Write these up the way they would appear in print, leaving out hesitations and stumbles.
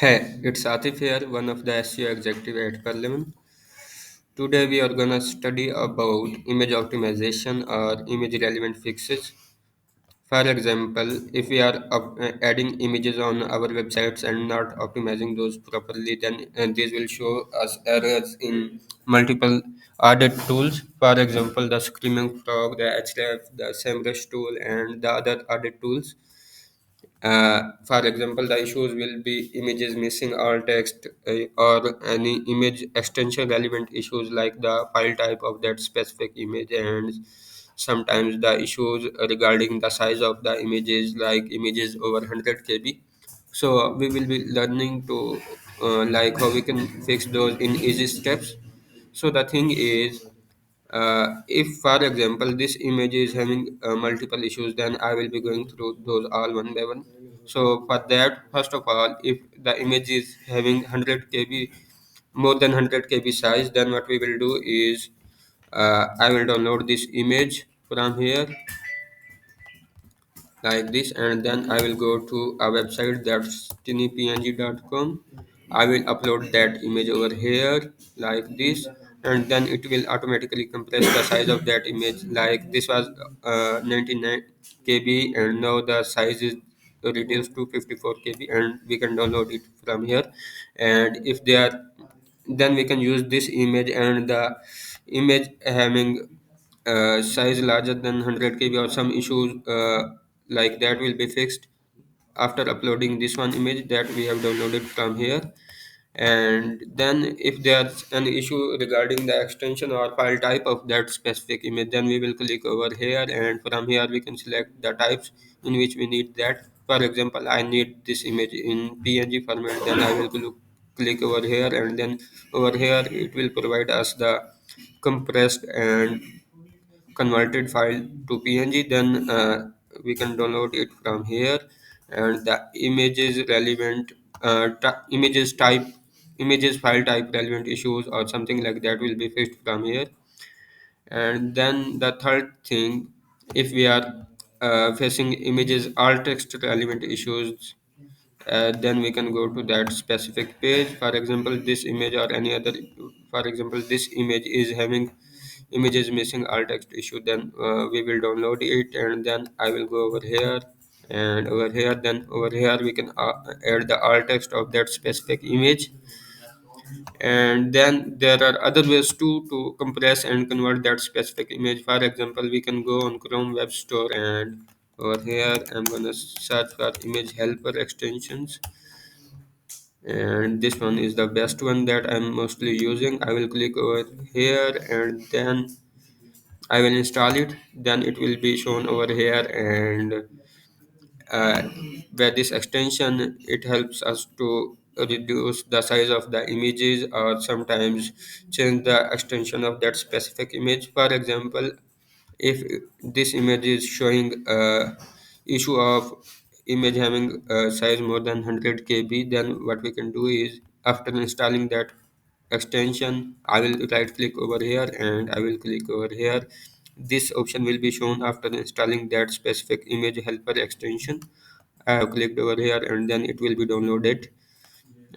Hey, it's Atif here, one of the SEO executive at Parliament. Today we are gonna study about image optimization or image relevant fixes. For example, if we are adding images on our websites and not optimizing those properly, then these will show us errors in multiple audit tools. For example, the Screaming Frog, the Ahrefs, the Semrush tool, and the other audit tools. For example, the issues will be images missing all text or any image extension relevant issues like the file type of that specific image, and sometimes the issues regarding the size of the images like images over 100 kb. So we will be learning to like how we can fix those in easy steps. So the thing is, if for example this image is having multiple issues, then I will be going through those all one by one. So for that, first of all, if the image is having 100 kb, more than 100 kb size, then what we will do is I will download this image from here like this, and then I will go to a website that's tinypng.com. I will upload that image over here like this, and then it will automatically compress the size of that image. Like this was 99 kb, and now the size is reduced to 54 kb, and we can download it from here. And if they are, then we can use this image, and the image having size larger than 100 kb or some issues like that will be fixed after uploading this one image that we have downloaded from here. And then if there's an issue regarding the extension or file type of that specific image, then we will click over here, and from here we can select the types in which we need that. For example, I need this image in png format, then I will click over here, and then over here it will provide us the compressed and converted file to png. Then we can download it from here, and the images relevant images type, images file type relevant issues or something like that will be fixed from here. And then the third thing, if we are facing images alt text relevant issues, then we can go to that specific page. For example, this image or any other, for example, this image is having images missing alt text issue, then we will download it, and then I will go over here, and over here, then over here we can add the alt text of that specific image. And then there are other ways too to compress and convert that specific image. For example, we can go on Chrome Web Store, and over here I'm gonna search for image helper extensions, and this one is the best one that I'm mostly using. I will click over here, and then I will install it. Then it will be shown over here, and uh, where this extension, it helps us to reduce the size of the images or sometimes change the extension of that specific image. For example, if this image is showing issue of image having size more than 100 kb, then what we can do is, after installing that extension, I will right click over here, and I will click over here. This option will be shown after installing that specific image helper extension. I have clicked over here, and then it will be downloaded,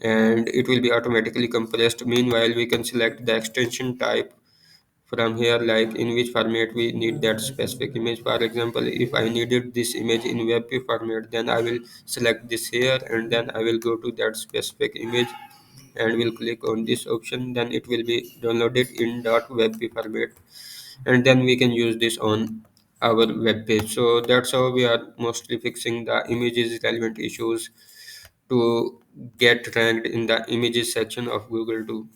and it will be automatically compressed. Meanwhile, we can select the extension type from here, like in which format we need that specific image. For example, if I needed this image in WebP format, then I will select this here, and then I will go to that specific image and will click on this option. Then it will be downloaded in .webp format, and then we can use this on our web page. So that's how we are mostly fixing the images relevant issues to get ranked in the images section of Google too.